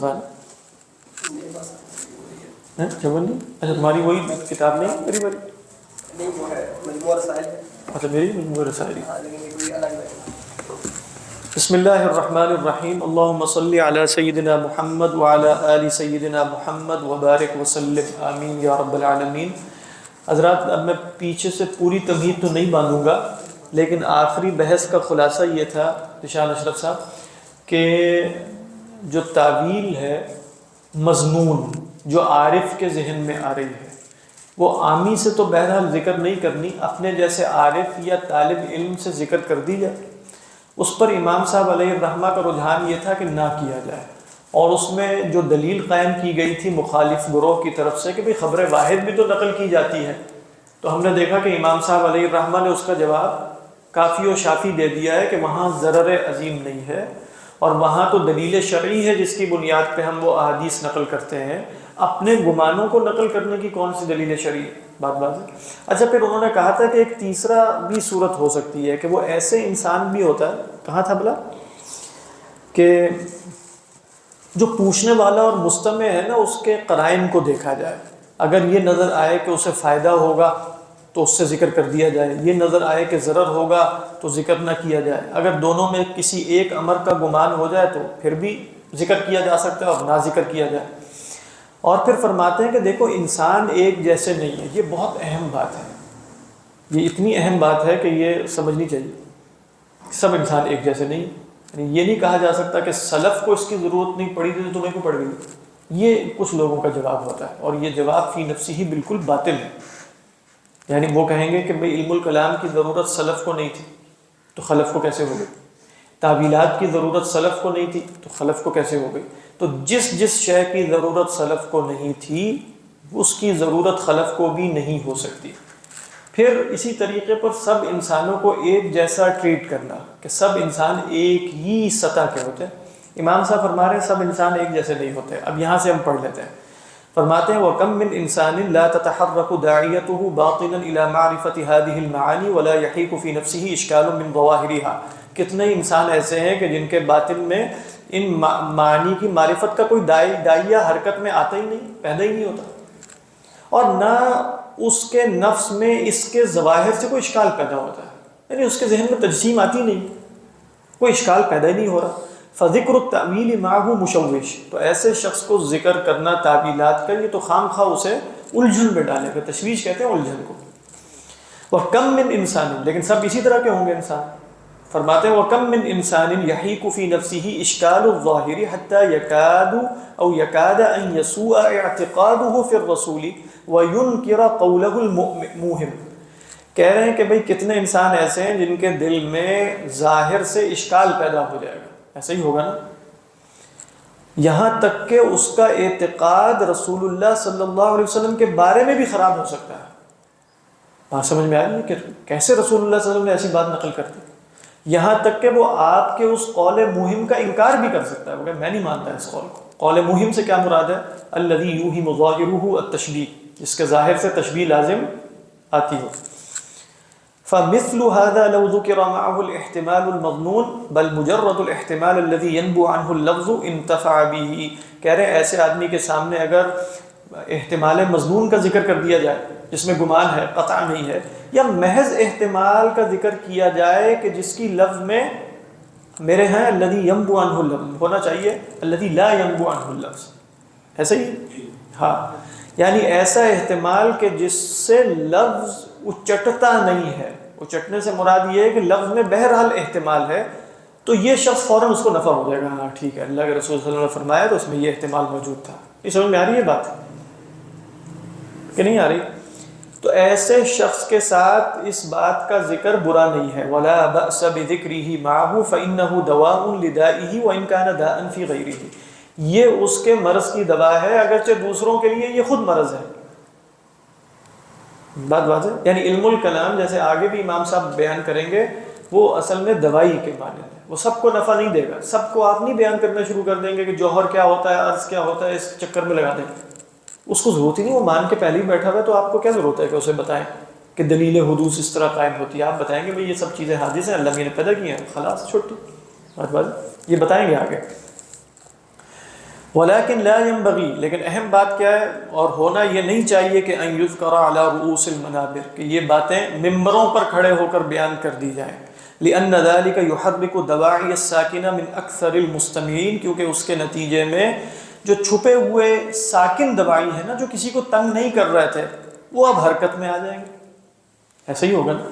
مصطفیٰ ہے؟ جبل نہیں؟ اچھا تمہاری وہی کتاب نہیں میری بڑی؟ نہیں وہ ہے مجموعہ رسائل ہے. اچھا میری مجموعہ رسائل. لیکن یہ کوئی الگ ہے. بسم اللہ الرحمن الرحیم. اللہم صلی علی سیدنا محمد وعلی آل سیدنا محمد وبارک وسلم آمین یا رب العالمین. حضرات اب میں پیچھے سے پوری تمہید تو نہیں باندھوں گا، لیکن آخری بحث کا خلاصہ یہ تھا ذیشان اشرف صاحب کہ جو تعویل ہے مضمون جو عارف کے ذہن میں آ رہی ہے وہ عامی سے تو بہرحال ذکر نہیں کرنی، اپنے جیسے عارف یا طالب علم سے ذکر کر دی جائے. اس پر امام صاحب علیہ الرحمہ کا رجحان یہ تھا کہ نہ کیا جائے، اور اس میں جو دلیل قائم کی گئی تھی مخالف گروہ کی طرف سے کہ بھئی خبر واحد بھی تو نقل کی جاتی ہے، تو ہم نے دیکھا کہ امام صاحب علیہ الرحمہ نے اس کا جواب کافی و شافی دے دیا ہے کہ وہاں ضرر عظیم نہیں ہے، اور وہاں تو دلیل شرعی ہے جس کی بنیاد پہ ہم وہ احادیث نقل کرتے ہیں. اپنے گمانوں کو نقل کرنے کی کون سی دلیل شرعی ہے؟ بات ہے. اچھا پھر انہوں نے کہا تھا کہ ایک تیسرا بھی صورت ہو سکتی ہے کہ وہ ایسے انسان بھی ہوتا ہے، کہا تھا بلا کہ جو پوچھنے والا اور مستمع ہے نا اس کے قرائن کو دیکھا جائے، اگر یہ نظر آئے کہ اسے فائدہ ہوگا تو اس سے ذکر کر دیا جائے، یہ نظر آئے کہ ضرر ہوگا تو ذکر نہ کیا جائے. اگر دونوں میں کسی ایک امر کا گمان ہو جائے تو پھر بھی ذکر کیا جا سکتا ہے اور نہ ذکر کیا جائے. اور پھر فرماتے ہیں کہ دیکھو انسان ایک جیسے نہیں ہے. یہ بہت اہم بات ہے، یہ اتنی اہم بات ہے کہ یہ سمجھنی چاہیے. سب انسان ایک جیسے نہیں، یعنی یہ نہیں کہا جا سکتا کہ سلف کو اس کی ضرورت نہیں پڑی تھی تو تمہیں کو پڑ گئی. یہ کچھ لوگوں کا جواب ہوتا ہے، اور یہ جواب فی نفسی ہی بالکل باطل ہے. یعنی وہ کہیں گے کہ بھئی علم الکلام کی ضرورت سلف کو نہیں تھی تو خلف کو کیسے ہو گئی، تعویلات کی ضرورت سلف کو نہیں تھی تو خلف کو کیسے ہو گئی. تو جس شے کی ضرورت سلف کو نہیں تھی اس کی ضرورت خلف کو بھی نہیں ہو سکتی. پھر اسی طریقے پر سب انسانوں کو ایک جیسا ٹریٹ کرنا کہ سب انسان ایک ہی سطح کے ہوتے ہیں. امام صاحب فرما رہے ہیں سب انسان ایک جیسے نہیں ہوتے. اب یہاں سے ہم پڑھ لیتے ہیں. فرماتے ہیں وَكَمْ مِنْ إِنسَانٍ لَا تَتَحَرَّكُ دَاعِيَتُهُ بَاطِنًا إِلَى مَعْرِفَةِ هَذِهِ الْمَعَانِي وَلَا يَحِيكُ فِي نَفْسِهِ إِشْكَالٌ مِنْ ظَوَاهِرِهَا. کتنے انسان ایسے ہیں کہ جن کے باطن میں ان معانی کی معرفت کا کوئی داعیہ حرکت میں آتا ہی نہیں، پیدا ہی نہیں ہوتا، اور نہ اس کے نفس میں اس کے ظواہر سے کوئی اشکال پیدا ہوتا ہے. یعنی اس کے ذہن میں تجسیم آتی نہیں، کوئی اشکال پیدا ہی نہیں ہو رہا. فذکر التأویل معه مشوش. تو ایسے شخص کو ذکر کرنا تعویلات کا یہ تو خام خواہ اسے الجھن میں ڈالے گا. تشویش کہتے ہیں الجھن کو. وَكَمْ مِنْ إِنسَانٍ، لیکن سب اسی طرح کے ہوں گے انسان. فرماتے ہیں وَكَمْ مِنْ إِنسَانٍ يَحِيكُ فِي نَفْسِهِ إِشْكَالُ الظَّاهِرِ حَتَّى يَكَادَ أَنْ يَسُوءَ اعْتِقَادُهُ فِي الرَّسُولِ وَيُنْكِرَ قَوْلَهُ الْمُوهِمِ. کہہ رہے ہیں کہ بھئی کتنے انسان ایسے ہیں جن کے دل میں ظاہر سے اشکال پیدا ہو جائے گا. ایسا ہی ہوگا نا، یہاں تک کہ اس کا اعتقاد رسول اللہ صلی اللہ علیہ وسلم کے بارے میں بھی خراب ہو سکتا ہے. بات سمجھ میں آ رہی ہے کہ کیسے رسول اللہ صلی اللہ علیہ وسلم نے ایسی بات نقل کرتی، یہاں تک کہ وہ آپ کے اس قول موہم کا انکار بھی کر سکتا ہے. وہ کہ میں نہیں مانتا اس قول کو. قول موہم سے کیا مراد ہے؟ الذی یوہم ظاہرہ التشبیہ، جس کے ظاہر سے تشبیہ لازم آتی ہو. فمثل هذا لو ذكر معه الاحتمال المظنون بل مجرد الاحتمال الذي ينبع عنه اللفظ انتفع به. کہہ رہے ہیں ایسے آدمی کے سامنے اگر احتمال مظنون کا ذکر کر دیا جائے جس میں گمان ہے، قطع نہیں ہے، یا محض احتمال کا ذکر کیا جائے کہ جس کی لفظ میں میرے ہیں الذي ينبع عنه اللفظ ہونا چاہیے الذي لا ينبع عنه اللفظ. ایسا ہی ہاں، یعنی ایسا احتمال کہ جس سے لفظ اچٹتا نہیں ہے. اچٹنے سے مراد یہ ہے کہ لفظ میں بہرحال احتمال ہے، تو یہ شخص فوراً اس کو نفع ہو جائے گا. ہاں ٹھیک ہے، اللہ کے رسول صلی اللہ علیہ وسلم نے فرمایا تو اس میں یہ احتمال موجود تھا. یہ سمجھ میں آ رہی ہے بات کہ نہیں آ رہی؟ تو ایسے شخص کے ساتھ اس بات کا ذکر برا نہیں ہے. وَلَا بَأْسَ بِذِكْرِهِ مَعَهُ فَإِنَّهُ دَوَاءٌ لِدَائِهِ وَإِنْ كَانَ دَاءً فِي غَيْرِهِ. یہ اس کے مرض کی دوا ہے اگرچہ دوسروں کے لیے یہ خود مرض ہے. بات واضح. یعنی علم الکلام جیسے آگے بھی امام صاحب بیان کریں گے وہ اصل میں دوائی کے معنی ہے. وہ سب کو نفع نہیں دے گا. سب کو آپ نہیں بیان کرنا شروع کر دیں گے کہ جوہر کیا ہوتا ہے، عرض کیا ہوتا ہے، اس چکر میں لگا دیں گے. اس کو ضرورت ہی نہیں، وہ مان کے پہلے ہی بیٹھا ہوا ہے. تو آپ کو کیا ضرورت ہے کہ اسے بتائیں کہ دلیل حدوث اس طرح قائم ہوتی ہے. آپ بتائیں گے بھئی یہ سب چیزیں حادث ہیں، اللہ نے پیدا کی ہیں، خلاص چھوٹی بات. یہ بتائیں گے آگے. ولیکن لا ينبغی، لیکن اہم بات کیا ہے اور ہونا یہ نہیں چاہیے کہ ان یذکر علی رؤوس المنابر، کہ یہ باتیں ممبروں پر کھڑے ہو کر بیان کر دی جائیں، لأن ذلك يحرك دواعی الساکنہ من اکثر المستمعین، کیونکہ اس کے نتیجے میں جو چھپے ہوئے ساکن دواعی ہیں نا، جو کسی کو تنگ نہیں کر رہے تھے، وہ اب حرکت میں آ جائیں گے۔ ایسا ہی ہوگا نا۔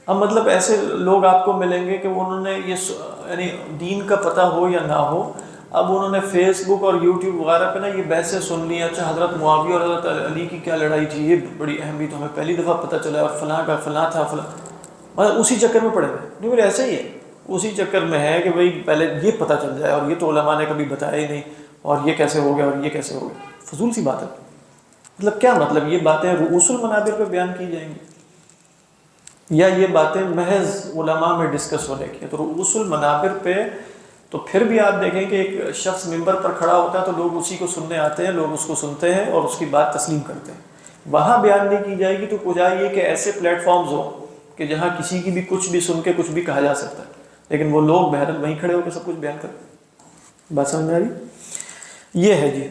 اب مطلب ایسے لوگ آپ کو ملیں گے کہ انہوں نے یہ یعنی دین کا پتہ ہو یا نہ ہو، اب انہوں نے فیس بک اور یوٹیوب وغیرہ پہ نا یہ بحثیں سن لی، اچھا حضرت معاویہ اور حضرت علی کی کیا لڑائی تھی، یہ بڑی اہم بھی، تو ہمیں پہلی دفعہ پتہ چلا، اور فلاں کا فلاں تھا فلاں، مطلب اسی چکر میں پڑے ہوئے۔ نہیں، میرے ایسا ہی ہے، اسی چکر میں ہے کہ بھئی پہلے یہ پتہ چل جائے، اور یہ تو علماء نے کبھی بتایا ہی نہیں، اور یہ کیسے ہو گیا اور یہ کیسے ہو گیا۔ فضول سی بات ہے۔ مطلب کیا مطلب یہ باتیں رؤوس المنابر پہ بیان کی جائیں گی، یا یہ باتیں محض علماء میں ڈسکس ہونے کی؟ تو رؤوس المنابر پہ تو پھر بھی آپ دیکھیں کہ ایک شخص ممبر پر کھڑا ہوتا ہے تو لوگ اسی کو سننے آتے ہیں، لوگ اس کو سنتے ہیں اور اس کی بات تسلیم کرتے ہیں۔ وہاں بیان نہیں کی جائے گی تو کجا یہ کہ ایسے پلیٹ فارمز ہوں کہ جہاں کسی کی بھی کچھ بھی سن کے کچھ بھی کہا جا سکتا ہے، لیکن وہ لوگ بہرحال وہیں کھڑے ہو کے سب کچھ بیان کرتے ہیں۔ بات سمجھ میں آ رہی؟ یہ ہے جی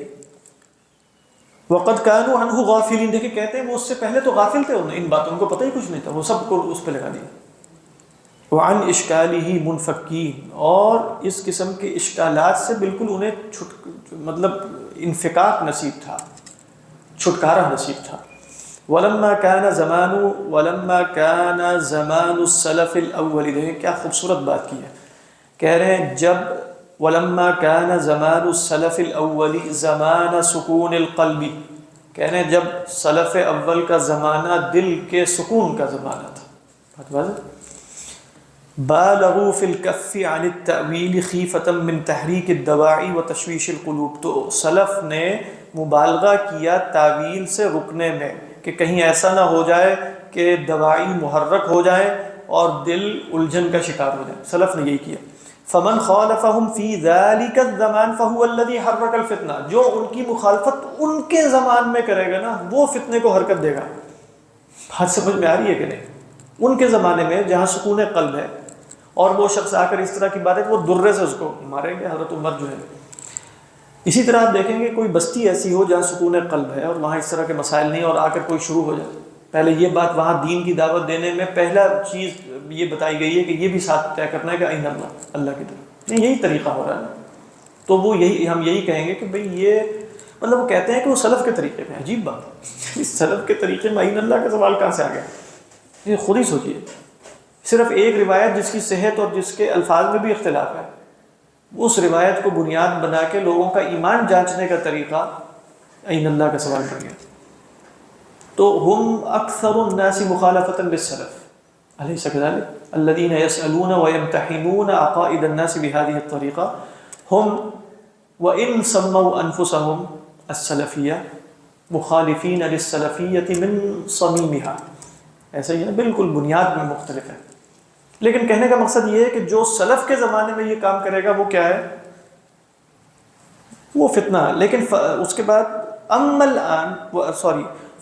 وقد كانوا عنه غافلین۔ دیکھیں کہتے ہیں وہ اس سے پہلے تو غافل تھے، ان باتوں ان کو پتہ ہی کچھ نہیں تھا، وہ سب کو اس پہ لگا دیا۔ وعن اشکالہ منفکین، اور اس قسم کے اشکالات سے بالکل انہیں مطلب انفکاک نصیب تھا، چھٹکارا نصیب تھا۔ ولما كان زمان السلف الاول، دیکھیں کیا خوبصورت بات کی ہے، کہہ رہے ہیں جب ولما كان زمان السلف الاول زمان سکون القلب، کہہ رہے ہیں جب سلف اول کا زمانہ دل کے سکون کا زمانہ تھا، بات واضح۔ بالغوا فی الکف عن التأویل خیفۃ من تحریک الدواعی و تشویش القلوب، تو سلف نے مبالغہ کیا تعویل سے رکنے میں کہ کہیں ایسا نہ ہو جائے کہ دواعی محرک ہو جائے اور دل الجھن کا شکار ہو جائے، سلف نے یہی کیا۔ فمن خالفهم فی ذلک الزمان فهو الذی حرک الفتنہ، جو ان کی مخالفت ان کے زمان میں کرے گا نا وہ فتنے کو حرکت دے گا۔ بات سمجھ میں آ رہی ہے کہ نہیں؟ ان کے زمانے میں جہاں سکون قلب ہے اور وہ شخص آ کر اس طرح کی بات ہے کہ وہ درے سے اس کو ماریں گے، حضرت عمر جو ہے۔ اسی طرح آپ دیکھیں گے کوئی بستی ایسی ہو جہاں سکون قلب ہے اور وہاں اس طرح کے مسائل نہیں، اور آ کر کوئی شروع ہو جائے، پہلے یہ بات وہاں دین کی دعوت دینے میں پہلا چیز یہ بتائی گئی ہے کہ یہ بھی ساتھ طے کرنا ہے کہ این اللہ، اللہ کی طرف نہیں، یہی طریقہ ہو رہا ہے، تو وہ یہی ہم یہی کہیں گے کہ بھئی یہ مطلب وہ کہتے ہیں کہ وہ سلف کے طریقے میں، عجیب بات، اس سلف کے طریقے میں این اللہ کا سوال کہاں سے آ گیا؟ یہ خود ہی سوچیے، صرف ایک روایت جس کی صحت اور جس کے الفاظ میں بھی اختلاف ہے، اس روایت کو بنیاد بنا کے لوگوں کا ایمان جانچنے کا طریقہ این اللہ کا سوال کر گیا۔ تو ہم اکثر الناس مخالفۃ للسلف الیس کذلک الذین یسألون ویمتحنون عقائد الناس بهذه الطریقہ هم وان سموا انفسهم السلفیہ مخالفین للسلفیۃ من صمیمها، ایسا ہی ہے، بالکل بنیاد میں مختلف ہے، لیکن کہنے کا مقصد یہ ہے کہ جو سلف کے زمانے میں یہ کام کرے گا وہ کیا ہے؟ وہ فتنہ ہے۔ لیکن اس کے بعد اما الان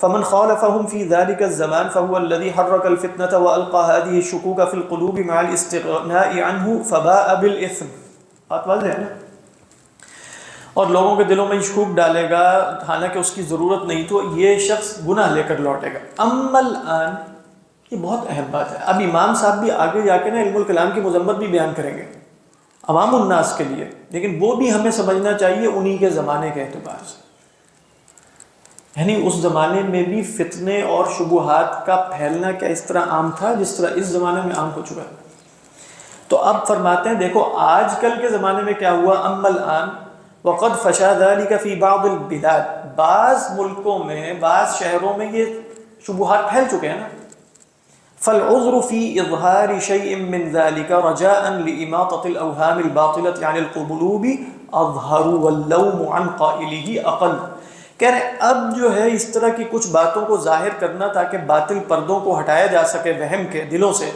فمن خالفهم في ذلك الزمان فهو الذي حرك الفتنة والقى هذه الشكوك في القلوب مع الاستغناء عنه فباء بالاثم، بات واضح ہے نا؟ اور لوگوں کے دلوں میں شکوک ڈالے گا حالانکہ اس کی ضرورت نہیں، تو یہ شخص گناہ لے کر لوٹے گا۔ اما الان، یہ بہت اہم بات ہے، اب امام صاحب بھی آگے جا کے نا علم الکلام کی مذمت بھی بیان کریں گے عوام الناس کے لیے، لیکن وہ بھی ہمیں سمجھنا چاہیے انہی کے زمانے کے اعتبار سے، یعنی اس زمانے میں بھی فتنے اور شبہات کا پھیلنا کیا اس طرح عام تھا جس طرح اس زمانے میں عام ہو چکا ہے۔ تو اب فرماتے ہیں دیکھو آج کل کے زمانے میں کیا ہوا، اما الان وقد فشا ذلك في بعض البلاد، بعض ملکوں میں بعض شہروں میں یہ شبہات پھیل چکے ہیں نا، فالعذر في اظہار شيء من ذلك رجاء لإماطة الاوهام الباطلة عن القلوب اظہر واللوم عن قائله اقل، کہہ رہے اب جو ہے اس طرح کی کچھ باتوں کو ظاہر کرنا تاکہ باطل پردوں کو ہٹایا جا سکے وہم کے دلوں سے،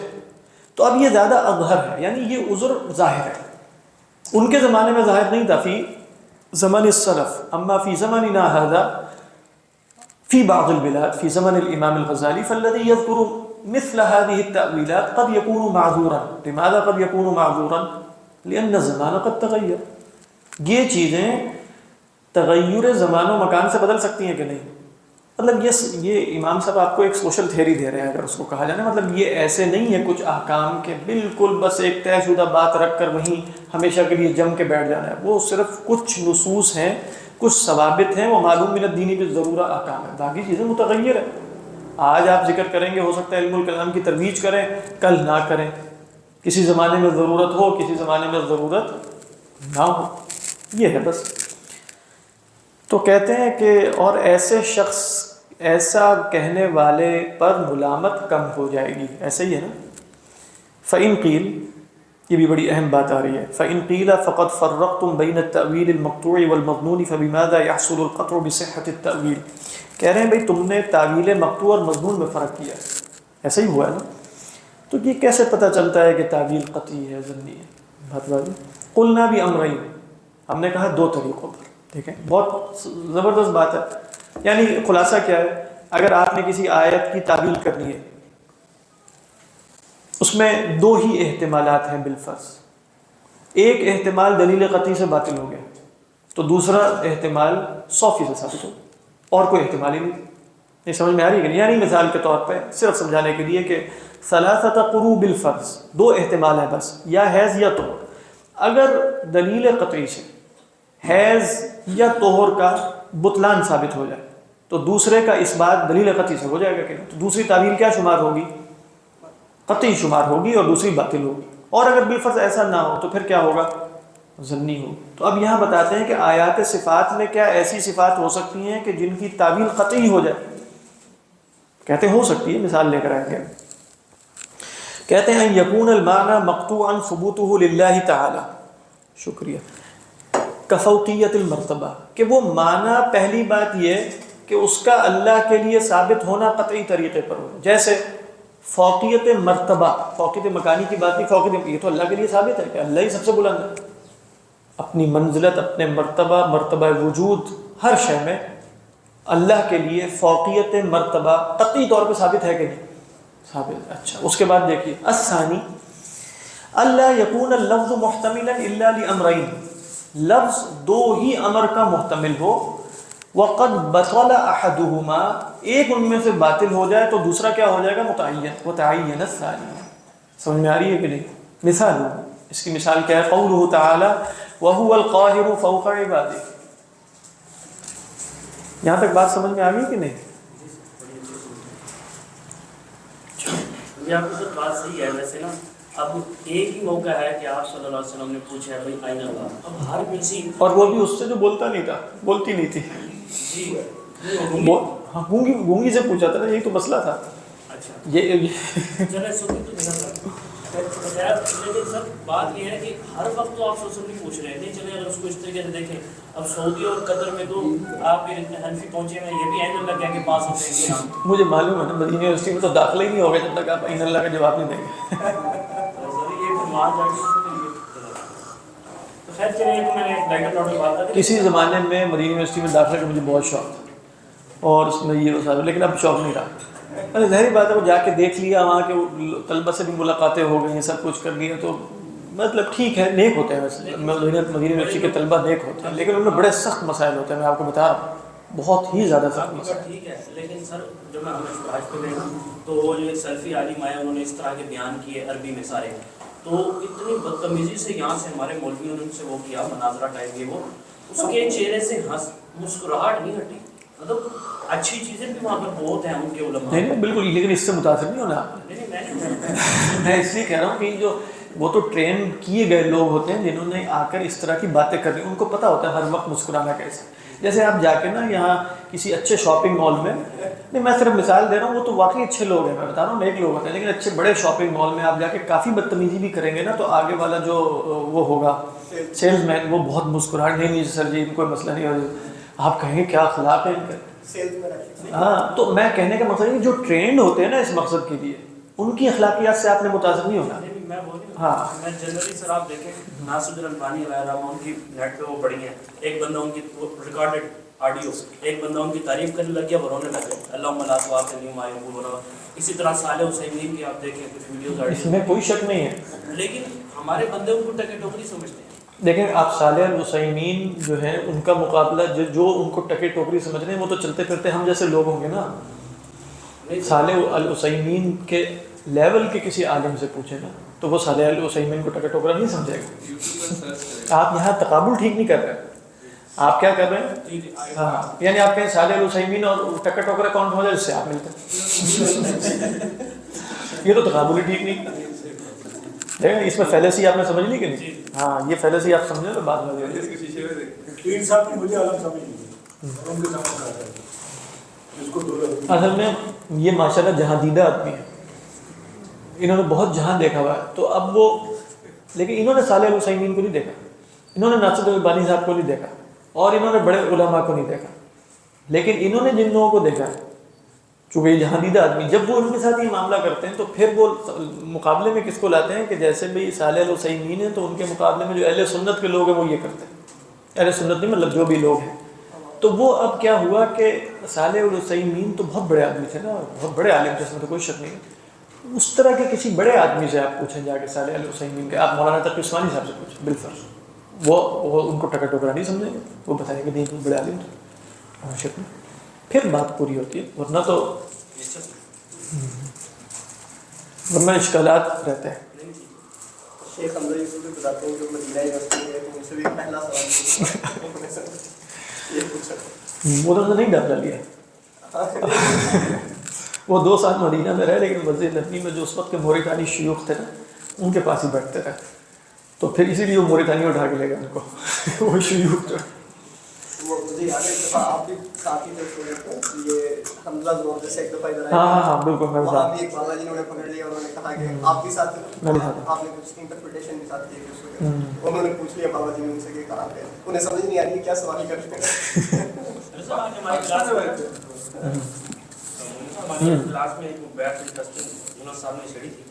تو اب یہ زیادہ اظہر ہے، یعنی یہ عذر ظاہر ہے، ان کے زمانے میں ظاہر نہیں تھا فی زمن السلف، اما فی زماننا هذا فی بعض البلاد فی زمن الامام الغزالی فالذی یذکر مثل هذه التأویلات قد يكون معذورا، لماذا قد يكون معذورا؟ لأن الزمان قد تغیر، یہ چیزیں تغیر زمان و مکان سے بدل سکتی ہیں کہ نہیں؟ مطلب یہ امام صاحب آپ کو ایک سوشل تھیوری دے رہے ہیں اگر اس کو کہا جائے، مطلب یہ ایسے نہیں ہے کچھ احکام کے بالکل بس ایک طے شدہ بات رکھ کر وہیں ہمیشہ کے لیے جم کے بیٹھ جانا ہے. وہ صرف کچھ نصوص ہیں، کچھ ثوابت ہیں، وہ معلوم من الدین بالضرورہ احکام ہے، باقی چیزیں متغیر ہیں. آج آپ ذکر کریں گے، ہو سکتا ہے علم الکلام کی ترویج کریں، کل نہ کریں، کسی زمانے میں ضرورت ہو، کسی زمانے میں ضرورت نہ ہو، یہ ہے بس. تو کہتے ہیں کہ اور ایسے شخص، ایسا کہنے والے پر ملامت کم ہو جائے گی. ایسا ہی ہے نا. فَإِن قِيل، یہ بھی بڑی اہم بات آ رہی ہے. فَإِن قِيلَ فَقَدْ فَرَّقْتُمْ بَيْنَ التَّأْوِيلِ الْمَقْطُوعِ وَالْمَظْنُونِ فَبِمَاذَا يَحْصُلُ الْقَطْعُ بِصِحَّةِ التَّأْوِيلِ. کہہ رہے ہیں بھئی تم نے تعویل مقطوع اور مضمون میں فرق کیا ہے. ایسا ہی ہوا ہے نا. تو یہ کیسے پتہ چلتا ہے کہ تعویل قطعی ہے ظنی ہے؟ بات واضح. قلنا بأمرین، ہم نے کہا دو طریقوں پر. دیکھیں بہت زبردست بات ہے. یعنی خلاصہ کیا ہے، اگر آپ نے کسی آیت کی تعویل کرنی ہے، اس میں دو ہی احتمالات ہیں بالفرض. ایک احتمال دلیل قطعی سے باطل ہو گیا، تو دوسرا احتمال 100% ثابت ہو، اور کوئی احتمال ہی نہیں. یہ سمجھ میں آ رہی ہے کہ نہیں؟ یعنی مثال کے طور پہ صرف سمجھانے کے لیے کہ ثلاثۃ قروء بالفرض، دو احتمال ہیں بس، یا حیض یا طہر. اگر دلیل قطعی سے حیض یا طہر کا بطلان ثابت ہو جائے تو دوسرے کا اس بات دلیل قطعی سے ہو جائے گا کہ تو دوسری تعویل کیا شمار ہوگی؟ قطعی شمار ہوگی، اور دوسری باطل ہوگی. اور اگر بالفرض ایسا نہ ہو تو پھر کیا ہوگا؟ ظنی ہوگی. تو اب یہاں بتاتے ہیں کہ آیات صفات میں کیا ایسی صفات ہو سکتی ہیں کہ جن کی تعویل قطعی ہو جائے؟ کہتے ہیں ہو سکتی ہے، مثال لے کر آئیں گے. کہتے ہیں یکون المعنی مقطوعا ثبوتہ للہ تعالی، شکریہ، کفوقیت المرتبہ، کہ وہ معنی پہلی بات یہ کہ اس کا اللہ کے لیے ثابت ہونا قطعی طریقے پر ہو. جیسے فوقیت مرتبہ، فوقیت مکانی کی بات نہیں، فوقیت یہ تو اللہ کے لیے ثابت ہے کہ اللہ ہی سب سے بلند ہے. اپنی منزلت، اپنے مرتبہ، مرتبہ وجود، ہر شے میں اللہ کے لیے فوقیت مرتبہ قطعی طور پہ ثابت ہے کہ نہیں؟ ثابت. اچھا، اس کے بعد دیکھیے الثانی اللہ یکون اللفظ محتملا الا لامرین، لفظ دو ہی امر کا محتمل ہو. وقد بطل احدہما، ایک ان میں سے باطل ہو جائے تو دوسرا کیا ہو جائے گا؟ متعین. وتعین الثانی. سمجھ میں آ رہی ہے کہ نہیں؟ مثال، اس کی مثال کیا ہے؟ قولہ تعالی وهو القاہر فوق عبادہ. یہاں تک بات سمجھ میں آ گئی کہ نہیں؟ یہ آپ کی بات صحیح ہے. ویسے نا اب ایک ہی موقع ہے کہ آپ صلی اللہ علیہ وسلم نے پوچھا ہے بھائی آئین اللہ، اب ہر کسی، اور وہ بھی اس سے جو بولتا نہیں تھا، بولتی نہیں تھی. جی ہاں، گونگی سے پوچھا تھا نا، یہی تو مسئلہ تھا. اچھا یہ چلے سنی تو لیکن سر بات یہ ہے کہ ہر وقت تو آپ سوشل نہیں پوچھ رہے تھے. چلے اگر اس کو اس طریقے سے دیکھیں، اب سعودی اور قطر میں تو آپ حنفی پہنچے میں یہ بھی عین اللہ کہہ کے پاس ہوتے ہیں کہ مجھے معلوم ہے نا، مدینہ یونیورسٹی میں تو داخلہ ہی نہیں ہوگا جب تک آپ عین اللہ کا جواب نہیں دیں گے. کسی زمانے میں مدینہ یونیورسٹی میں داخلے کا مجھے بہت شوق تھا، اور اس میں یہ وسائل، لیکن اب شوق نہیں رہا. ظاہری بات ہے، وہ جا کے دیکھ لیا، وہاں کے طلبہ سے بھی ملاقاتیں ہو گئی ہیں، سب کچھ کر لیا، تو مطلب ٹھیک ہے، نیک ہوتے ہیں ویسے مدینہ یونیورسٹی کے طلبہ نیک ہوتے ہیں، لیکن ان میں بڑے سخت مسائل ہوتے ہیں. میں آپ کو بتا رہا ہوں، بہت ہی زیادہ سخت مسائل. ٹھیک ہے، لیکن سر جب میں ہمیں آج پہ دیکھا تو وہ جو ایک سلفی عالم آئے، انہوں نے اس طرح کے بیان کیے عربی میں سارے، تو اتنی بدتمیزی سے یہاں سے ہمارے مولویوں نے ان سے وہ کیا مناظرہ ٹائپ، یہ وہ اس کے چہرے سے مسکراہٹ نہیں ہٹی. مطلب اچھی چیزیں بھی وہاں پر بہت ہیں ان کے علماء. نہیں بالکل، لیکن اس سے متاثر نہیں ہونا. میں اس لیے کہہ رہا ہوں کہ جو وہ تو ٹرین کیے گئے لوگ ہوتے ہیں جنہوں نے آ کر اس طرح کی باتیں کرنی، ان کو پتہ ہوتا ہے ہر وقت مسکرانا کیسے. جیسے آپ جا کے نا یہاں کسی اچھے شاپنگ مال میں، نہیں میں صرف مثال دے رہا ہوں، وہ تو واقعی اچھے لوگ ہیں، میں بتا رہا ہوں نیک لوگ ہوتے ہیں، لیکن اچھے بڑے شاپنگ مال میں آپ جا کے کافی بدتمیزی بھی کریں گے نا، تو آگے والا جو وہ ہوگا سیلز مین، وہ بہت مسکراہٹ، نہیں سر جی کوئی مسئلہ نہیں ہوگا. آپ کہیں گے کیا اخلاق ہے ان کا. ہاں، تو میں کہنے کا مقصد ہے کہ جو ٹرینڈ ہوتے ہیں نا اس مقصد کے لیے، ان کی اخلاقیات سے آپ نے متاثر نہیں ہونا. میں جنرلی سر آپ دیکھیں ناصر الالبانی وغیرہ ان کی نیٹ پہ وہ پڑھی ہیں، ایک بندہ ان کی ریکارڈڈ آڈیو، ایک بندہ ان کی تعریف کرنے لگ گیا، رونے لگے، اللہم لا تؤاخذنی بما یقولون. اسی طرح صالح حسین کی آپ دیکھیں کچھ ویڈیوز، اس میں کوئی شک نہیں ہے، لیکن ہمارے بندے ان کو ٹکے ٹوکری سمجھتے ہیں. دیکھیں آپ صالح العثیمین جو ہیں ان کا مقابلہ جو ان کو ٹکے ٹوکری سمجھ رہے ہیں وہ تو چلتے پھرتے ہم جیسے لوگ ہوں گے نا. صالح العثیمین کے لیول کے کسی عالم سے پوچھیں نا تو وہ صالح العثیمین کو ٹکا ٹوکرا نہیں سمجھے گا. آپ یہاں تقابل ٹھیک نہیں کر رہے. آپ کیا کر رہے ہیں؟ ہاں یعنی آپ کہیں صالح العثیمین اور ٹکا ٹوکرا کون سمجھا جس سے آپ ملتے ہیں. یہ تو تقابل ہی ٹھیک نہیں. دیکھیں اس میں فیلسی آپ نے سمجھ لی کہ نہیں؟ ہاں یہ فیلسی آپ سمجھیں تو بعد میں اصل میں یہ ماشاءاللہ جہاں دیدہ آدمی ہے, انہوں نے بہت جہاں دیکھا ہوا ہے. تو اب وہ لیکن انہوں نے صالح العثیمین کو نہیں دیکھا, انہوں نے ناصر البانی صاحب کو نہیں دیکھا, اور انہوں نے بڑے علماء کو نہیں دیکھا. لیکن انہوں نے جن لوگوں کو دیکھا ہے, چونکہ یہ جہاں دیدہ آدمی, جب وہ ان کے ساتھ یہ معاملہ کرتے ہیں تو پھر وہ مقابلے میں کس کو لاتے ہیں کہ جیسے بھی صالح العثیمین ہیں تو ان کے مقابلے میں جو اہل سنت کے لوگ ہیں وہ یہ کرتے ہیں. اہل سنت نہیں مطلب جو بھی لوگ ہیں. تو وہ اب کیا ہوا کہ صالح العثیمین تو بہت بڑے آدمی تھے نا, بہت بڑے عالم تھے, اس میں تو کوئی شک نہیں. اس طرح کے کسی بڑے آدمی سے آپ پوچھیں جا کے صالح العثیمین کے, آپ مولانا تقی عثمانی صاحب سے پوچھیں بالفرض, وہ ان کو ٹکا ٹوکرا نہیں سمجھیں گے, وہ بتائیں گے نہیں بڑے عالم تھے, شک نہیں. پھر بات پوری ہوتی ہے, ورنہ تو ورنہ اشکالات رہتے ہیں. شیخ حمزہ یوسف بھی بتاتے ہیں جو مدینہ یونیورسٹی میں ان سے بھی پہلا سوال یہ پوچھا, وہ تو نہیں ڈالا لیا. وہ 2 سال مدینہ میں رہے, لیکن مسجد نبوی میں جو اس وقت کے موریتانی شیوخ تھے نا ان کے پاس ہی بیٹھتے رہے, تو پھر اسی لیے وہ موریتانی اٹھا کے لے گا ان کو. وہ شیوخ جو وہ مجھے یاد ہے ایک دفعہ آپ بھی ساتھی تھے یہ حمزہ زور جیسے ایک دفعہ ادھر آئے. ہاں بالکل, وہاں بھی ایک بابا جی نے پکڑ لیا, انہوں نے کہا کہ آپ بھی ساتھ آپ نے کچھ انٹرپریٹیشن بھی ساتھ کی. انہوں نے پوچھ لیا بابا جی نے ان سے کہ کہاں پہ, انہیں سمجھ نہیں آ رہی کیا سوال کر رہے ہیں. کلاس میں بیٹھ انٹرسٹنگ صاحب نے چھڑی تھی,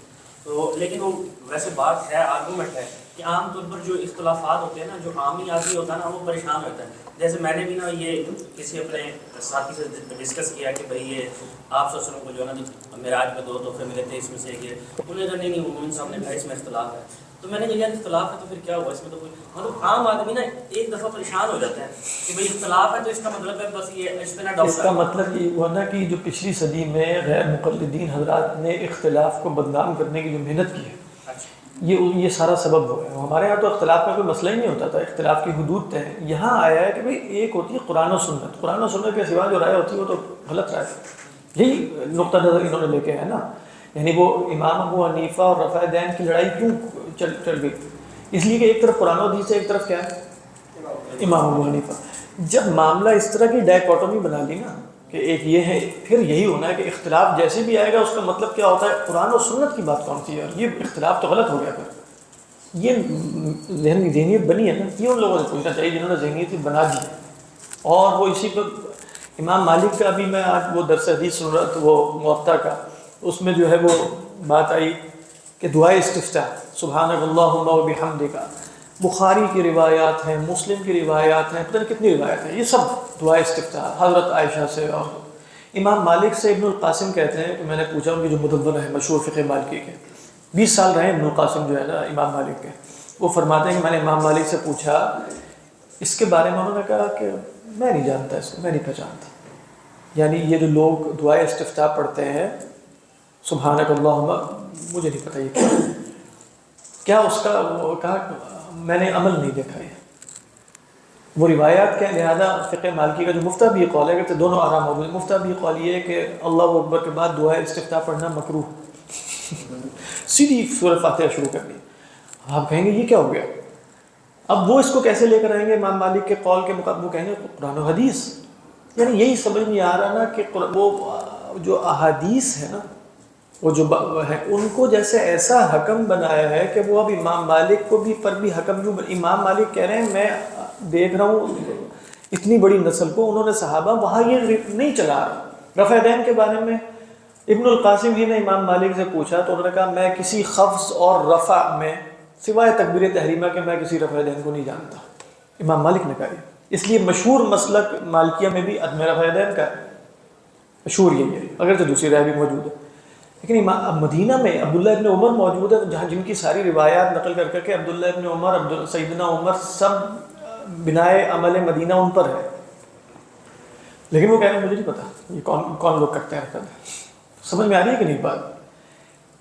تو لیکن وہ ویسے بات ہے, آرگومنٹ ہے کہ عام طور پر جو اختلافات ہوتے ہیں نا, جو عامی آدمی ہوتا ہے نا وہ پریشان ہوتا ہے. جیسے میں نے بھی نا یہ کسی اپنے ساتھی سے ڈسکس کیا کہ بھائی یہ آپ صلی اللہ علیہ وسلم کو جو ہے نا معراج میں 2 تحفے ملے تھے, اس میں سے ایک یہ, انہوں نے کہا نہیں مومن صاحب نے کہا اس میں اختلاف ہے. تو میں نے کہا اختلاف ہے تو پھر کیا ہوا اس میں, تو کوئی مطلب عام آدمی نا ایک دفعہ پریشان ہو جاتا ہے کہ بھائی اختلاف ہے تو اس کا مطلب ہے بس یہ اس پہ نہ ڈاؤٹ. اس کا مطلب یہ ہوا نا کہ جو پچھلی صدی میں غیر مقلدین حضرات نے اختلاف کو بدنام کرنے کی جو محنت کی ہے, یہ سارا سبب ہو گیا. ہمارے یہاں تو اختلاف میں کوئی مسئلہ ہی نہیں ہوتا تھا, اختلاف کی حدود طے. یہاں آیا ہے کہ بھئی ایک ہوتی ہے قرآن و سنت, قرآن و سنت کے سوا جو رائے ہوتی ہے وہ تو غلط رائے ہے. یہی نقطہ نظر انہوں نے لے کے ہے نا. یعنی وہ امام ابو حنیفہ اور رفع دین کی لڑائی کیوں چل گئی؟ اس لیے کہ ایک طرف قرآن و حدیث ہے, ایک طرف کیا ہے امام ابو حنیفہ. جب معاملہ اس طرح کی ڈائیکوٹمی بنا لی نا کہ ایک یہ ہے, پھر یہی ہونا ہے کہ اختلاف جیسے بھی آئے گا اس کا مطلب کیا ہوتا ہے, قرآن و سنت کی بات کون سی ہے, اور یہ اختلاف تو غلط ہو گیا. پھر یہ ذہنیت بنی ہے نا, یہ ان لوگوں سے پوچھنا چاہیے جنہوں نے ذہنیت بنا دی. اور وہ اسی پر امام مالک کا بھی میں آج وہ درس حدیث سن رہا تھا, وہ موطا کا, اس میں جو ہے وہ بات آئی کہ دعائے استفتاح سبحانک اللہم و بحمدک, بخاری کی روایات ہیں, مسلم کی روایات ہیں, پتہ نہیں کتنی روایات ہیں, یہ سب دعائے استفتاح حضرت عائشہ سے. اور امام مالک سے ابن القاسم کہتے ہیں کہ میں نے پوچھا, ان کی جو مدونہ ہے مشہور فقہ مالکی کے, 20 سال رہے ابن القاسم جو ہے نا امام مالک کے, وہ فرماتے ہیں کہ میں نے امام مالک سے پوچھا اس کے بارے میں, انہوں نے کہا کہ میں نہیں جانتا اس کو, میں نہیں پہچانتا. یعنی یہ جو لوگ دعائے استفتاح پڑھتے ہیں سبحانک اللہم, مجھے نہیں پتہ یہ کیا اس کا, وہ کہا میں نے عمل نہیں دیکھا ہے وہ روایات کے. لہذا فقہ مالکی کا جو مفتہ بھی قول ہے کہ دونوں آرام موجود ہیں. مفتہ بھی قول یہ ہے کہ اللہ اکبر کے بعد دعائے استفتاح پڑھنا مکروہ, سیدھی سورہ فاتحہ شروع کرنی. آپ کہیں گے یہ کیا ہو گیا؟ اب وہ اس کو کیسے لے کر آئیں گے امام مالک کے قول کے مقابلے, وہ کہیں گے قرآن و حدیث. یعنی یہی سمجھ نہیں آ رہا نا کہ وہ جو احادیث ہے نا, وہ جو ہے ان کو جیسے ایسا حکم بنایا ہے کہ وہ اب امام مالک کو بھی پر بھی حکم کیوں. امام مالک کہہ رہے ہیں میں دیکھ رہا ہوں اتنی بڑی نسل کو, انہوں نے صحابہ وہاں یہ نہیں چلا رہا. رفع دین کے بارے میں ابن القاسم ہی نے امام مالک سے پوچھا تو انہوں نے کہا میں کسی خفض اور رفع میں سوائے تکبیر تحریمہ کے میں کسی رفع دین کو نہیں جانتا. امام مالک نے کہا. اس لیے مشہور مسلک مالکیہ میں بھی عدم رفع دین کا مشہور یہی ہے, اگرچہ دوسری رائے بھی موجود ہے. لیکن اب مدینہ میں عبداللہ ابن عمر موجود ہے جہاں جن کی ساری روایات نقل کر کر کے عبداللہ ابن عمر سیدنا عمر سب بنائے عمل مدینہ ان پر ہے، لیکن وہ کہہ رہے ہیں مجھے نہیں پتا یہ کون لوگ کرتے ہیں. سمجھ میں آ رہی ہے کہ نہیں بات؟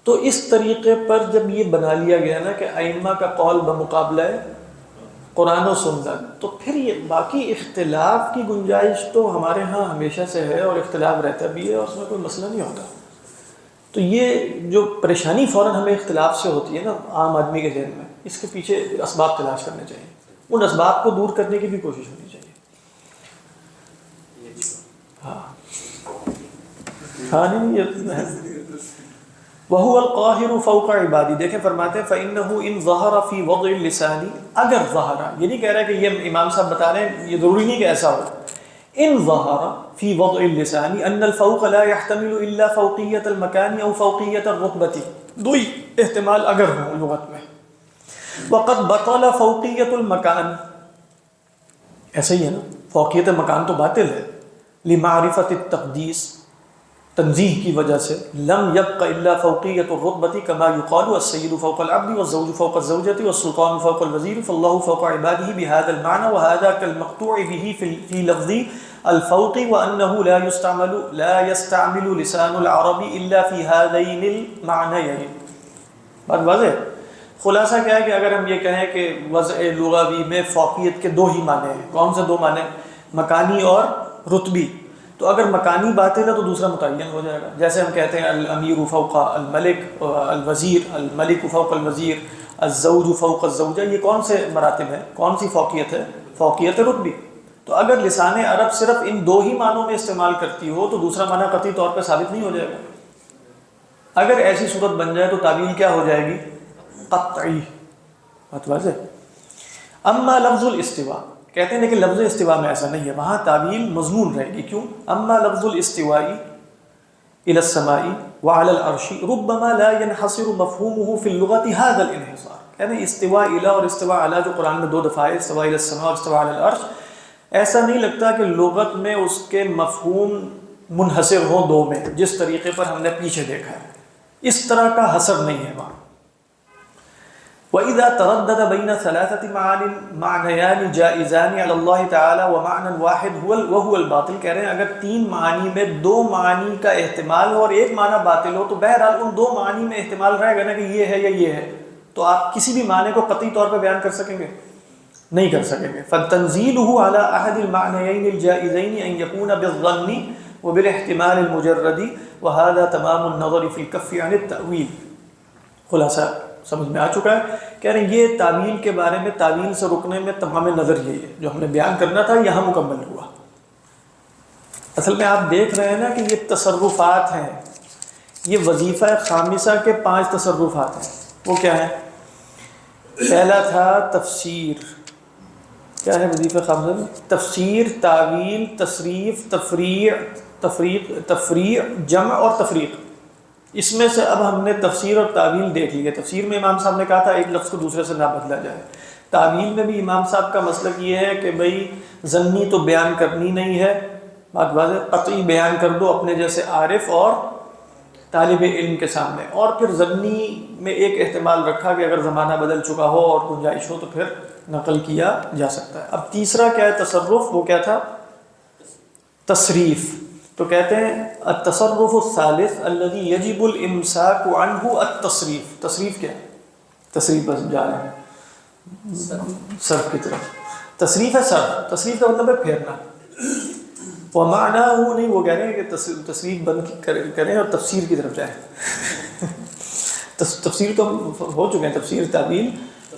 تو اس طریقے پر جب یہ بنا لیا گیا نا کہ ائمہ کا قول بمقابلہ قرآن و سنت، تو پھر یہ باقی اختلاف کی گنجائش تو ہمارے ہاں ہمیشہ سے ہے اور اختلاف رہتا بھی ہے اور اس میں کوئی مسئلہ نہیں ہوتا. تو یہ جو پریشانی فوراً ہمیں اختلاف سے ہوتی ہے نا عام آدمی کے ذہن میں، اس کے پیچھے اسباب تلاش کرنے چاہیے، ان اسباب کو دور کرنے کی بھی کوشش ہونی چاہیے. ہاں نہیں یہ وَهُوَ الْقَاهِرُ فَوْقَ عِبَادِهِ. دیکھیں فرماتے ہیں فَإِنَّهُ إِنْ ظَهَرَ فِي وَضْعِ اللِّسَانِ، اگر ظہر، یہ نہیں کہہ رہا کہ یہ امام صاحب بتا رہے ہیں یہ ضروری نہیں کہ ایسا ہو. إِنْ ظَهَرَ فِي وَضْعِ اللِّسَانِ أَنَّ الْفَوْقَ لَا يَحْتَمِلُ إِلَّا فَوْقِيَّةَ الْمَكَانِ أَوْ فَوْقِيَّةَ الرُّتْبَةِ، دوئی احتمال اگر ہوں لغت میں. وَقَدْ بَطَلَ فَوْقِيَّةُ الْمَكَانِ، ایسا ہی ہے نا، فوقیت مکان تو باطل ہے. لِمَعْرِفَةِ التَّقْدِيسِ، تنزیح کی وجہ سے. لم يبق الا فوقیت الرتبۃ كما يقال السید فوق العبد والزوج فوق الزوجۃ والسلطان فوق الوزیر فالله فوق عباده بهذا المعنى وهذا كالمقطوع به في لفظ الفوق وانه لا يستعمل لسان العرب الا في هذين المعنيين. بات واضح. خلاصہ کیا ہے کہ اگر ہم یہ کہیں کہ وضع لغوی میں فوقیت کے دو ہی معنی ہیں. کون سے دو معنی؟ مکانی اور رتبی. تو اگر مکانی باطل ہے تو دوسرا متعین ہو جائے گا. جیسے ہم کہتے ہیں الامیر فوق الملک، الوزیر الملک فوق الوزیر، الزوج فوق الزوجہ، یہ کون سے مراتب ہیں؟ کون سی فوقیت ہے؟ فوقیت رتبی. تو اگر لسان عرب صرف ان دو ہی معنوں میں استعمال کرتی ہو تو دوسرا معنی قطعی طور پہ ثابت نہیں ہو جائے گا. اگر ایسی صورت بن جائے تو تعویل کیا ہو جائے گی؟ قطعی. بات واضح. اما لفظ الاستواء، کہتے ہیں کہ لفظ استوا میں ایسا نہیں ہے، وہاں تعویل مضمون رہے گی. کیوں؟ اما لفظ الاستواء الى السماء وعلى العرش ربما لا ينحصر مفهومه في اللغة هذا الانحصار. یعنی استواء الى اور استواء علی جو قرآن میں دو دفعہ ہے، استواء الى السماء اور استواء على العرش، ایسا نہیں لگتا کہ لغت میں اس کے مفہوم منحصر ہوں دو میں، جس طریقے پر ہم نے پیچھے دیکھا ہے. اس طرح کا حصر نہیں ہے وہاں. وَإِذَا تَرَدَّدَ بَيْنَ ثَلَاثَةِ مَعْنَيَانِ جَائِزَانِ عَلَى اللَّهِ تَعَالَى وَمَعْنًى وَاحِدٌ وَهُوَ الْبَاطِلُ. کہہ رہے ہیں اگر تین معنی میں دو معنی کا احتمال ہو اور ایک معنی باطل ہو تو بہرحال ان دو معنی میں احتمال رہے گا نا کہ یہ ہے یا یہ ہے. تو آپ کسی بھی معنی کو قطعی طور پہ بیان کر سکیں گے؟ نہیں کر سکیں گے. فَتَنزِيلُهُ عَلَى أَحَدِ الْمَعْنَيَيْنِ الْجَائِزَيْنِ أَن يَكُونَ بِالظَّنِّ وَبِالِاحْتِمَالِ الْمُجَرَّدِ وَهَذَا تَمَامُ النَّظَرِ فِي الْكَفِّ عَنِ التَّأْوِيلِ. خلاصہ سمجھ میں آ چکا ہے. کہہ رہے ہیں یہ تعویل کے بارے میں، تعویل سے رکنے میں تمام نظر یہی ہے جو ہم نے بیان کرنا تھا یہاں مکمل ہوا. اصل میں آپ دیکھ رہے ہیں نا کہ یہ تصرفات ہیں، یہ وظیفہ خامسہ کے 5 تصرفات ہیں. وہ کیا ہیں؟ پہلا تھا تفسیر. کیا ہے وظیفہ خامسہ میں؟ تفسیر، تعویل، تصریف، تفریع، جمع اور تفریق. اس میں سے اب ہم نے تفسیر اور تعویل دیکھ لی ہے. تفسیر میں امام صاحب نے کہا تھا ایک لفظ کو دوسرے سے نہ بدلا جائے. تعویل میں بھی امام صاحب کا مسلک یہ ہے کہ بھئی ظنی تو بیان کرنی نہیں ہے، بات واضح، قطعی بیان کر دو اپنے جیسے عارف اور طالب علم کے سامنے. اور پھر ظنی میں ایک احتمال رکھا کہ اگر زمانہ بدل چکا ہو اور گنجائش ہو تو پھر نقل کیا جا سکتا ہے. اب تیسرا کیا ہے تصرف؟ وہ کیا تھا؟ تصریف. تو کہتے ہیں التصرف الثالث الذي يجب الامساك عنه التصریف. تصریف کیا ہے؟ تصریف بس جا رہے ہیں صرف کی طرف. تصریف ہے صرف. تصریف کا مطلب ہے پھیرنا. ومعناه نہیں، وہ کہہ رہے ہیں کہ تصریف بند کریں اور تفسیر کی طرف جائیں. تفسیر تو ہو چکے ہیں، تفسیر تعویل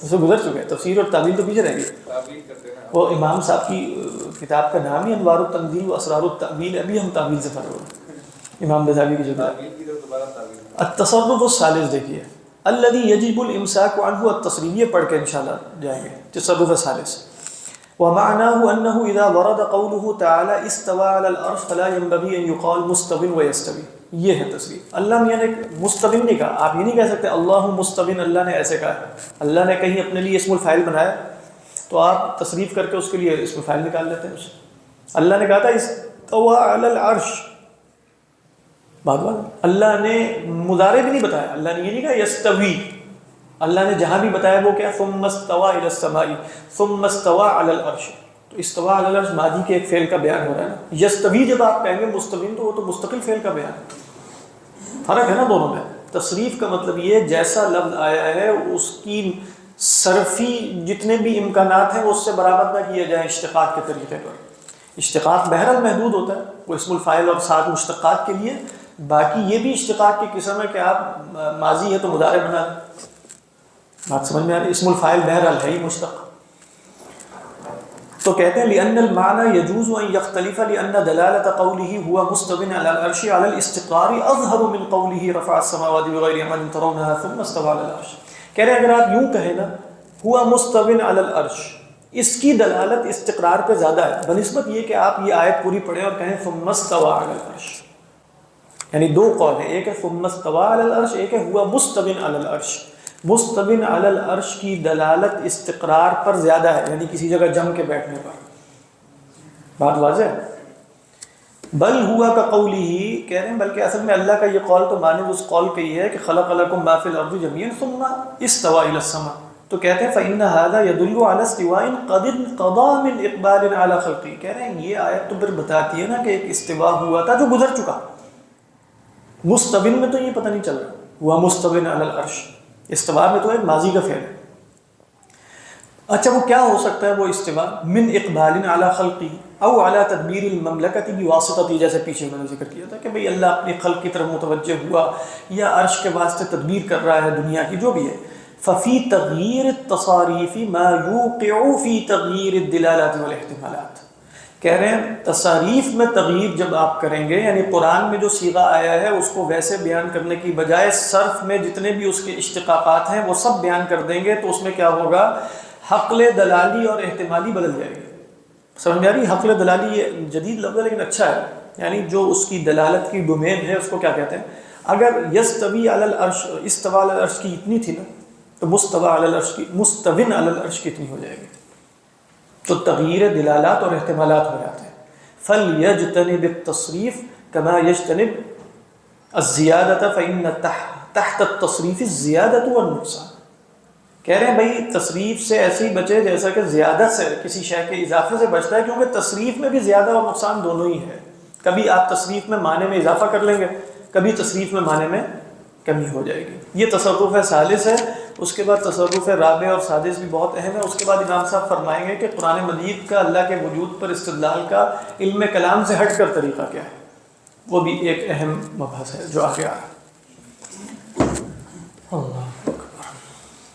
سے گزر چکے ہیں، تفسیر اور تعویل تو پیچھے رہ گئی. وہ امام صاحب کی کتاب کا نام ہی انوار التنزیل و اسرار التأویل. ابھی ہم تعویل سے فرق ہوئے امام بزاوی کی جگہ. التصرف الثالث دیکھیے الذي يجب الامساك عنه التصریف، یہ پڑھ کے انشاءاللہ جائیں گے. تصرف الثالث ومعناه انه اذا ورد قوله تعالى استوى على العرش فلا ينبغي ان يقال مستو ويستوي. یہ ہے تصریف. اللہ میاں نے مستو نہیں کہا. آپ یہ نہیں کہہ سکتے اللہ مستو، اللہ نے ایسے کہا. اللہ نے کہیں اپنے لیے اسم الفاعل بنایا تو آپ تصریف کر کے اس کے لیے اسم فاعل نکال لیتے ہیں. اللہ نے کہا تھا استوى علی العرش، بات اللہ نے مضارع بھی نہیں بتایا، اللہ نے یہ نہیں کہا یستوی، اللہ نے جہاں بھی بتایا وہ کیا ثم استوى الى السماء ثم استوى على العرش، تو استوا علی العرش ماضی کے ایک فعل کا بیان ہو رہا ہے نا، یستوی جب آپ کہیں گے مستوین تو وہ تو مستقل فعل کا بیان ہے، فرق ہے نا دونوں میں۔ تصریف کا مطلب یہ جیسا لفظ آیا ہے اس کی صرفی جتنے بھی امکانات ہیں وہ اس سے برآمد نہ کیے جائیں اشتقاق کے طریقے پر۔ اشتقاق بہرحال محدود ہوتا ہے، وہ اسم الفاعل اور ساتھ مشتقات کے لیے، باقی یہ بھی اشتقاق کی قسم ہے کہ آپ ماضی ہے تو مضارع بنا لیں، بات سمجھ میں آ رہی ہے؟ اسم الفاعل بہرحال ہے ہی مشتق۔ تو کہتے ہیں لأن المعنى يجوز أن يختلف لأن دلالة قوله هو مستو على العرش على الاستقرار أظهر من قوله رفع السماوات بغير عمد ترونها ثم استوى على العرش۔ کہہ رہے ہیں اگر آپ یوں کہیں نا ہوا مستو علی العرش، اس کی دلالت استقرار پہ زیادہ ہے بنسبت یہ کہ آپ یہ آیت پوری پڑھیں اور کہیں ثم استوى علی العرش، یعنی دو قول ہیں، ایک ہے ثم استوى علی العرش، ایک ہے ہوا مستو علی العرش۔ مستو علی العرش کی دلالت استقرار پر زیادہ ہے، یعنی کسی جگہ جم کے بیٹھنے پر، بات واضح ہے۔ بل ہوا کا قولی ہی کہہ رہے ہیں بلکہ اصل میں اللہ کا یہ قول تو مانند اس قول کا یہ ہے کہ خلق لکم ما فی الارض جميعا ثم استوى الى السماء، تو کہتے ہیں فإن هذا يدل على استواء قد انقضى من اقبال على خلقه، کہہ رہے ہیں یہ آیت تو پھر بتاتی ہے نا کہ ایک استوا ہوا تھا جو گزر چکا، مستوین میں تو یہ پتہ نہیں چل رہا ہوا مستوین علی العرش، استوا میں تو ایک ماضی کا فعل ہے۔ اچھا وہ کیا ہو سکتا ہے وہ استوا؟ من اقبال علی خلقی او علی تدبیر المملکت بواسطتی، جیسے پیچھے میں نے ذکر کیا تھا کہ بھئی اللہ اپنی خلق کی طرف متوجہ ہوا یا عرش کے واسطے تدبیر کر رہا ہے دنیا کی جو بھی ہے۔ ففی تغییر التصاریف ما یوقع فی تغییر الدلالات والاحتمالات، کہہ رہے ہیں تصاریف میں تغییر جب آپ کریں گے، یعنی قرآن میں جو صیغہ آیا ہے اس کو ویسے بیان کرنے کی بجائے صرف میں جتنے بھی اس کے اشتقاقات ہیں وہ سب بیان کر دیں گے، تو اس میں کیا ہوگا؟ حقل دلالی اور احتمالی بدل جائے گی۔ سمجھ میں آ رہی؟ حقل دلالی یہ جدید لفظ ہے لیکن اچھا ہے، یعنی جو اس کی دلالت کی ڈومین ہے اس کو کیا کہتے ہیں؟ اگر یستوی علی العرش استوا علی العرش کی اتنی تھی نا تو مستوی علی العرش کی مستوین علی العرش کی اتنی ہو جائے گی، تو تغییر دلالات اور احتمالات ہو جاتے ہیں۔ فَلْيَجْتَنِبِ التَّصْرِيفَ كَمَا يَجْتَنِبْ الزِّيَادَةَ فَإِنَّ تَحْتَ التَّصْرِيفِ الزِّيَادَةُ وَالنُّقْصَانُ، کہہ رہے ہیں بھائی تصریف سے ایسے ہی بچے جیسا کہ زیادت سے کسی شے کے اضافے سے بچتا ہے، کیونکہ تصریف میں بھی زیادہ اور نقصان دونوں ہی ہے، کبھی آپ تصریف میں معنی میں اضافہ کر لیں گے، کبھی تصریف میں معنی میں کمی ہو جائے گی۔ یہ تصرف ثالث ہے، اس کے بعد تصرف رابع اور سادس بھی بہت اہم ہے۔ اس کے بعد امام صاحب فرمائیں گے کہ قرآن مجید کا اللہ کے وجود پر استدلال کا علم کلام سے ہٹ کر طریقہ کیا ہے، وہ بھی ایک اہم مبحث ہے جو آگے آ رہا ہے۔ اللہ